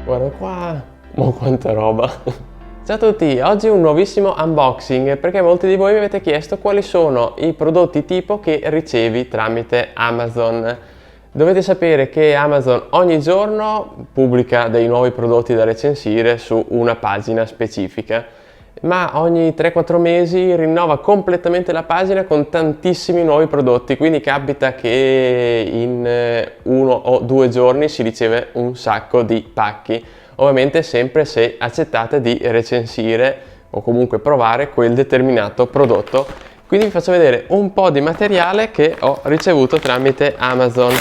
Guarda qua, ma quanta roba! Ciao a tutti, oggi un nuovissimo unboxing perché molti di voi mi avete chiesto quali sono i prodotti tipo che ricevi tramite Amazon. Dovete sapere che Amazon ogni giorno pubblica dei nuovi prodotti da recensire su una pagina specifica, ma ogni 3-4 mesi rinnova completamente la pagina con tantissimi nuovi prodotti, quindi capita che in 1 o 2 giorni si riceve un sacco di pacchi. Ovviamente sempre se accettate di recensire o comunque provare quel determinato prodotto. Quindi vi faccio vedere un po' di materiale che ho ricevuto tramite Amazon.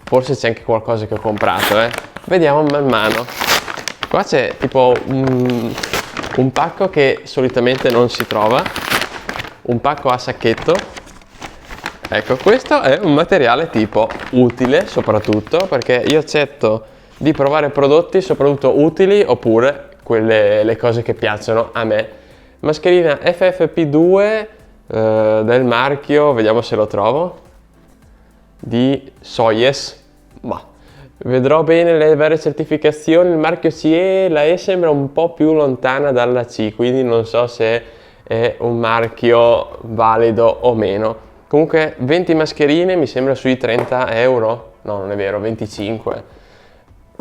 Forse c'è anche qualcosa che ho comprato, Vediamo man mano. Qua c'è tipo un pacco che solitamente non si trova, un pacco a sacchetto. Ecco, questo è un materiale tipo utile soprattutto perché io accetto di provare prodotti soprattutto utili oppure le cose che piacciono a me. Mascherina FFP2 del marchio, vediamo se lo trovo, di Soyes, ma vedrò bene le varie certificazioni. Il marchio CE, la E sembra un po' più lontana dalla C, quindi non so se è un marchio valido o meno. Comunque 20 mascherine mi sembra sui 30 euro, no non è vero, 25.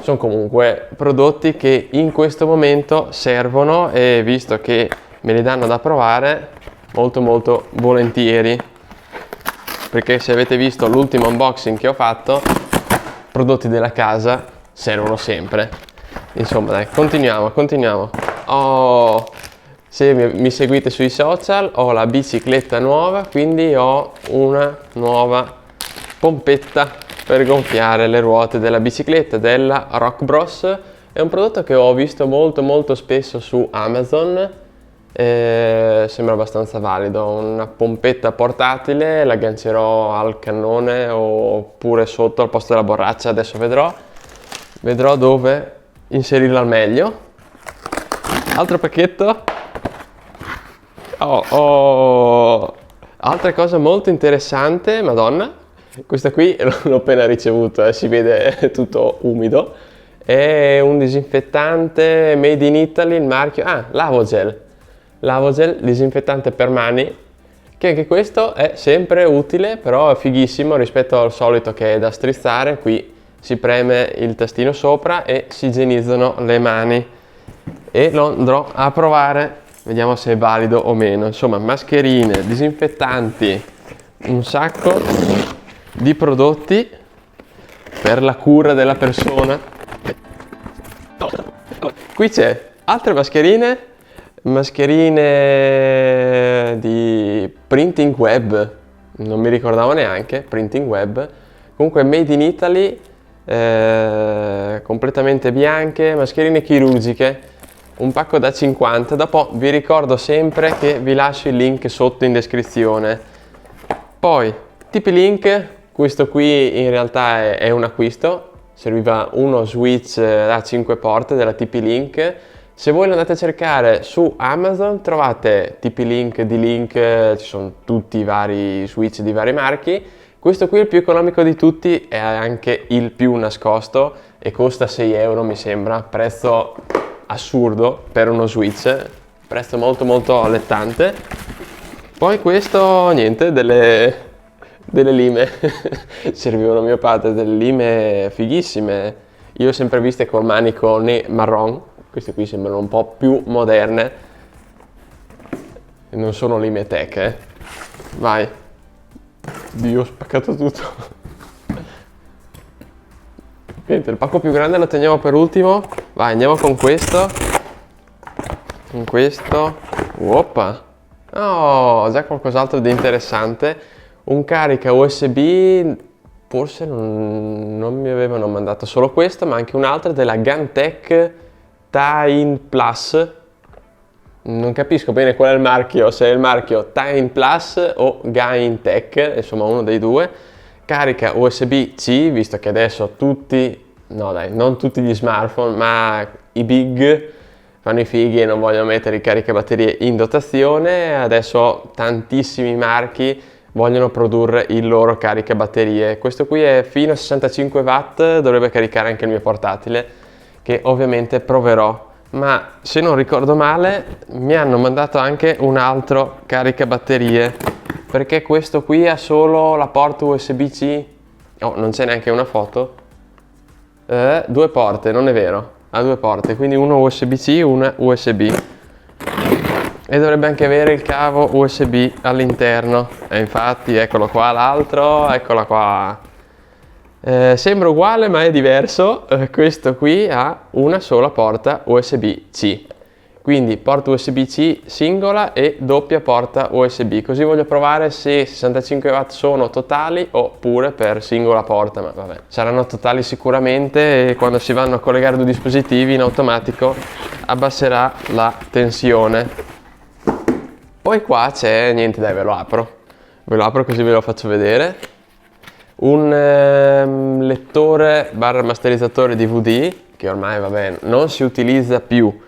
Sono comunque prodotti che in questo momento servono e visto che me li danno da provare molto volentieri, perché se avete visto l'ultimo unboxing che ho fatto, prodotti della casa servono sempre. Insomma dai, continuiamo. Se mi seguite sui social ho la bicicletta nuova, quindi ho una nuova pompetta per gonfiare le ruote della bicicletta della Rock Bros. È un prodotto che ho visto molto spesso su Amazon, sembra abbastanza valido. Una pompetta portatile, l'aggancerò al cannone oppure sotto al posto della borraccia, adesso vedrò dove inserirla al meglio. Altro pacchetto. Altra cosa molto interessante, madonna, questa qui l'ho appena ricevuta, si vede tutto umido. È un disinfettante made in Italy, il marchio Lavogel, disinfettante per mani, che anche questo è sempre utile, però è fighissimo rispetto al solito che è da strizzare. Qui si preme il tastino sopra e si igienizzano le mani e lo andrò a provare, vediamo se è valido o meno. Insomma, mascherine, disinfettanti, un sacco di prodotti per la cura della persona. Qui c'è altre mascherine di Printing Web, non mi ricordavo neanche, Printing Web, comunque made in Italy, completamente bianche, mascherine chirurgiche, un pacco da 50, dopo vi ricordo sempre che vi lascio il link sotto in descrizione. Poi TP-Link, questo qui in realtà è un acquisto, serviva uno switch da 5 porte della TP-Link. Se voi lo andate a cercare su Amazon trovate TP-Link, D-Link, ci sono tutti i vari switch di vari marchi. Questo qui è il più economico di tutti, è anche il più nascosto e costa 6 euro mi sembra, prezzo assurdo per uno switch, prezzo molto allettante. Poi questo, niente, delle lime, servivano a mio padre, delle lime fighissime, io ho sempre viste col manico marron, queste qui sembrano un po' più moderne, non sono lime tech, vai, Dio, ho spaccato tutto. Niente, il pacco più grande lo teniamo per ultimo, vai, andiamo con questo, oppa, oh, già qualcos'altro di interessante, un carica USB, forse non mi avevano mandato solo questo, ma anche un altro della Gantech Time Plus, non capisco bene qual è il marchio, se è il marchio Time Plus o Gaintech, insomma uno dei due. Carica USB-C, visto che adesso non tutti gli smartphone, ma i big fanno i fighi e non vogliono mettere i caricabatterie in dotazione, adesso tantissimi marchi vogliono produrre il loro caricabatterie. Questo qui è fino a 65 watt, dovrebbe caricare anche il mio portatile, che ovviamente proverò. Ma se non ricordo male mi hanno mandato anche un altro caricabatterie, perché questo qui ha solo la porta USB-C. Oh, non c'è neanche una foto. Due porte, non è vero, ha due porte, quindi uno USB-C e una USB. E dovrebbe anche avere il cavo USB all'interno. E infatti eccolo qua l'altro, eccola qua. Sembra uguale ma è diverso. Questo qui ha una sola porta USB-C. Quindi porta USB-C singola e doppia porta USB. Così voglio provare se 65 watt sono totali oppure per singola porta, ma vabbè. Saranno totali sicuramente e quando si vanno a collegare due dispositivi in automatico abbasserà la tensione. Poi qua c'è niente, dai, ve lo apro così ve lo faccio vedere. Un lettore barra masterizzatore DVD che ormai vabbè non si utilizza più,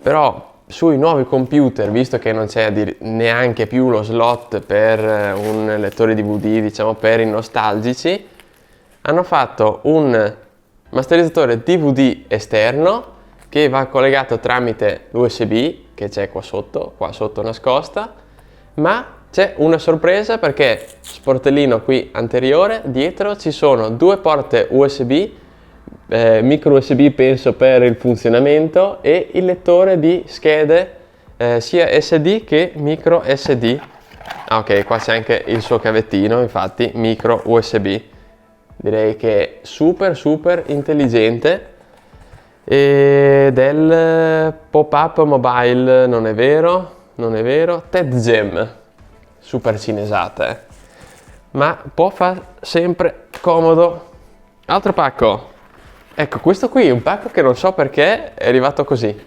però sui nuovi computer, visto che non c'è neanche più lo slot per un lettore DVD, diciamo per i nostalgici, hanno fatto un masterizzatore DVD esterno che va collegato tramite l'USB che c'è qua sotto nascosta, ma c'è una sorpresa perché sportellino qui anteriore, dietro ci sono due porte USB, micro USB penso per il funzionamento, e il lettore di schede sia SD che micro SD. Ah, ok, qua c'è anche il suo cavettino, infatti micro USB. Direi che è super intelligente. E del pop-up mobile, non è vero, TEDGEM, super cinesata, ma può far sempre comodo. Altro pacco, ecco questo qui è un pacco che non so perché è arrivato così,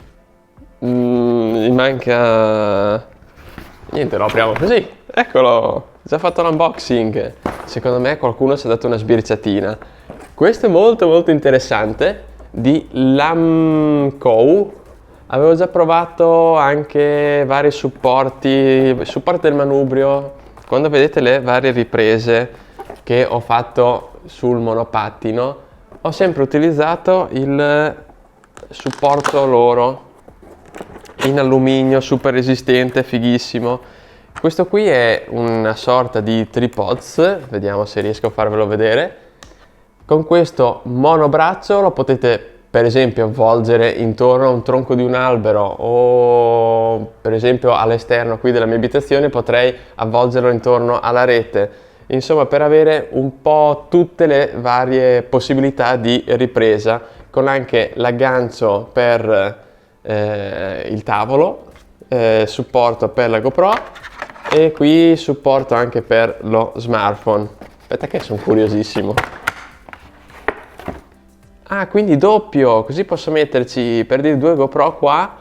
mi manca niente, lo apriamo così, eccolo, già fatto l'unboxing. Secondo me qualcuno ci ha dato una sbirciatina. Questo è molto interessante, di Lamco. Avevo già provato anche vari supporti del manubrio. Quando vedete le varie riprese che ho fatto sul monopattino, ho sempre utilizzato il supporto loro in alluminio, super resistente, fighissimo. Questo qui è una sorta di tripods, vediamo se riesco a farvelo vedere. Con questo monobraccio lo potete per esempio avvolgere intorno a un tronco di un albero, o per esempio all'esterno qui della mia abitazione potrei avvolgerlo intorno alla rete, insomma per avere un po' tutte le varie possibilità di ripresa, con anche l'aggancio per il tavolo, supporto per la GoPro e qui supporto anche per lo smartphone. Aspetta che sono curiosissimo. Ah, quindi doppio, così posso metterci per dire due GoPro qua.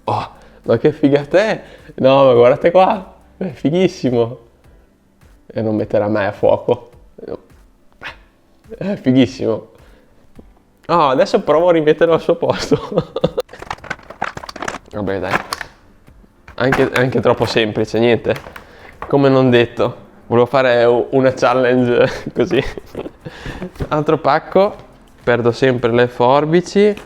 Oh, ma che figata è! No, ma guardate qua, è fighissimo. E non metterà mai a fuoco. È fighissimo. Oh, adesso provo a rimetterlo al suo posto. Vabbè, dai. Anche troppo semplice, niente. Come non detto. Volevo fare una challenge così. Altro pacco. Perdo sempre le forbici,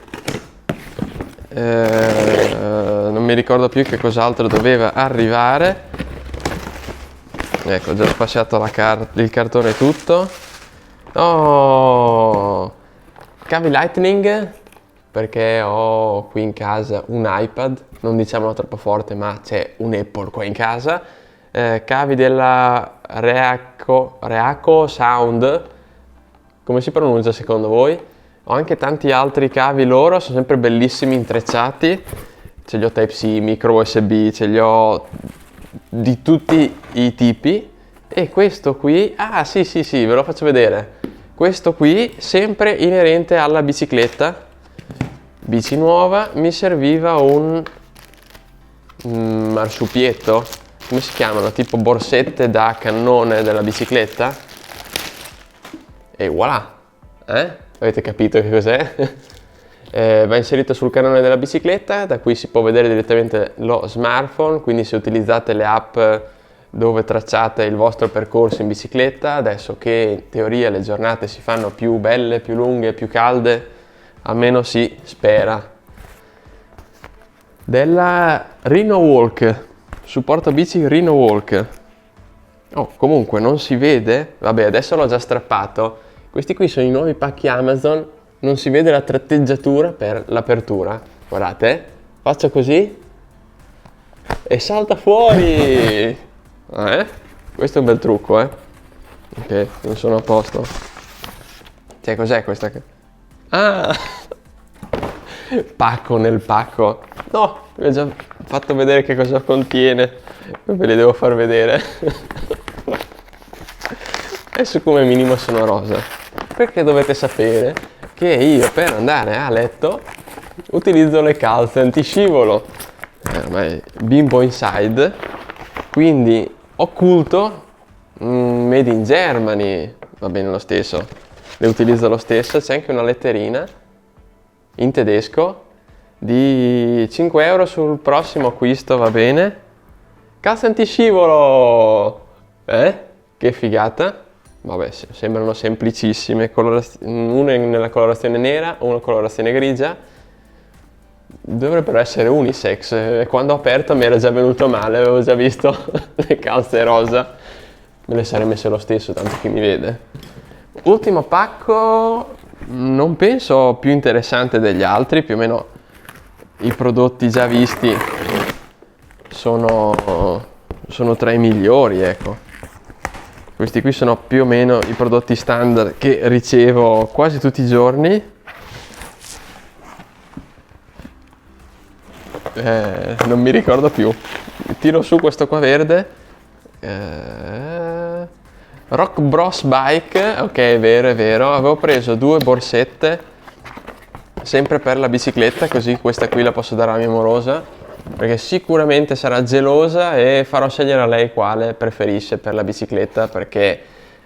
non mi ricordo più che cos'altro doveva arrivare. Ecco, ho già spassato il cartone tutto. Oh, cavi Lightning, perché ho qui in casa un iPad, non diciamolo troppo forte ma c'è un Apple qua in casa. Cavi della Reaco Sound, come si pronuncia secondo voi? Ho anche tanti altri cavi loro, sono sempre bellissimi, intrecciati. Ce li ho Type-C, micro USB, ce li ho di tutti i tipi. E questo qui, ah sì, ve lo faccio vedere. Questo qui, sempre inerente alla bicicletta. Bici nuova, mi serviva un marsupietto. Come si chiamano? Tipo borsette da cannone della bicicletta. E voilà! Avete capito che cos'è? Va inserito sul cannone della bicicletta, da cui si può vedere direttamente lo smartphone, quindi se utilizzate le app dove tracciate il vostro percorso in bicicletta, adesso che in teoria le giornate si fanno più belle, più lunghe, più calde, almeno si spera. Della Rhino Walk, supporto bici Rhino Walk. Oh, comunque non si vede, vabbè adesso l'ho già strappato. Questi qui sono i nuovi pacchi Amazon, non si vede la tratteggiatura per l'apertura. Guardate, faccio così e salta fuori. Questo è un bel trucco, ok, non sono a posto. Cioè, cos'è questa? Ah! Pacco nel pacco. No, vi ho già fatto vedere che cosa contiene. Poi ve le devo far vedere. Adesso come minimo sono rosa. Perché dovete sapere che io per andare a letto utilizzo le calze antiscivolo. Ormai bimbo inside. Quindi occulto, made in Germany. Va bene lo stesso. Le utilizzo lo stesso. C'è anche una letterina in tedesco di 5 euro sul prossimo acquisto, va bene? Calze antiscivolo! Che figata! Vabbè, sembrano semplicissime, una nella colorazione nera, una colorazione grigia. Dovrebbero essere unisex, quando ho aperto mi era già venuto male, avevo già visto le calze rosa. Me le sarei messe lo stesso, tanto chi mi vede. Ultimo pacco, non penso più interessante degli altri, più o meno i prodotti già visti sono tra i migliori, ecco. Questi qui sono più o meno i prodotti standard che ricevo quasi tutti i giorni. Non mi ricordo più. Tiro su questo qua verde. Rock Bros Bike, ok, è vero. Avevo preso 2 borsette, sempre per la bicicletta, così questa qui la posso dare alla mia morosa, perché sicuramente sarà gelosa e farò scegliere a lei quale preferisce per la bicicletta, perché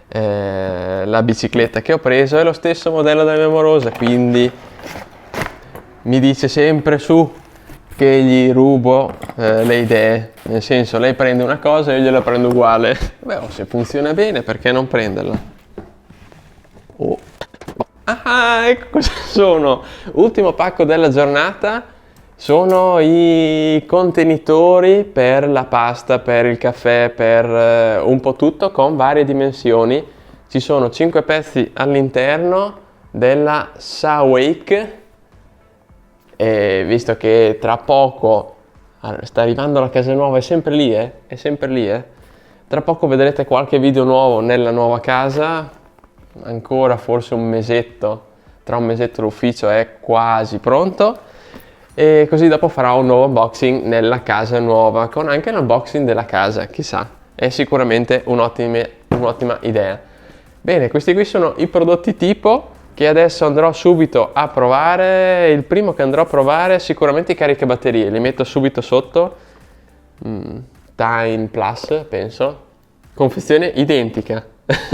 la bicicletta che ho preso è lo stesso modello della mia morosa, quindi mi dice sempre su che gli rubo le idee, nel senso lei prende una cosa e io gliela prendo uguale. Beh, se funziona bene perché non prenderla? Oh. Ah, ecco cosa sono! Ultimo pacco della giornata, sono i contenitori per la pasta, per il caffè, per un po' tutto con varie dimensioni. Ci sono 5 pezzi all'interno della Sawake. E visto che tra poco sta arrivando la casa nuova, è sempre lì, è sempre lì, tra poco vedrete qualche video nuovo nella nuova casa, ancora forse un mesetto, tra un mesetto l'ufficio è quasi pronto e così dopo farò un nuovo unboxing nella casa nuova, con anche l'unboxing della casa, chissà, è sicuramente un'ottima idea. Bene, questi qui sono i prodotti tipo che adesso andrò subito a provare. Il primo che andrò a provare è sicuramente i caricabatterie, li metto subito sotto. Time Plus, penso. Confezione identica,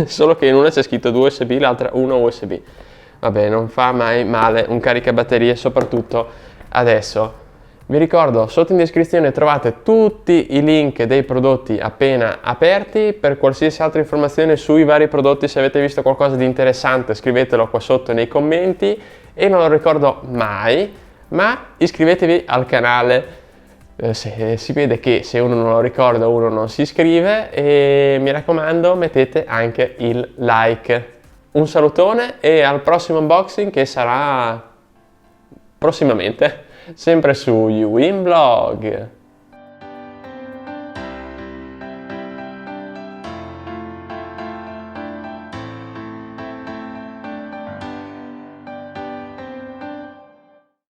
solo che in una c'è scritto 2 USB, l'altra 1 USB. Vabbè, non fa mai male un caricabatterie, soprattutto adesso. Vi ricordo, sotto in descrizione trovate tutti i link dei prodotti appena aperti. Per qualsiasi altra informazione sui vari prodotti, se avete visto qualcosa di interessante, scrivetelo qua sotto nei commenti. E non lo ricordo mai, ma iscrivetevi al canale. Si vede che se uno non lo ricorda uno non si iscrive, e mi raccomando mettete anche il like. Un salutone e al prossimo unboxing che sarà prossimamente. Sempre su YouWin Vlog.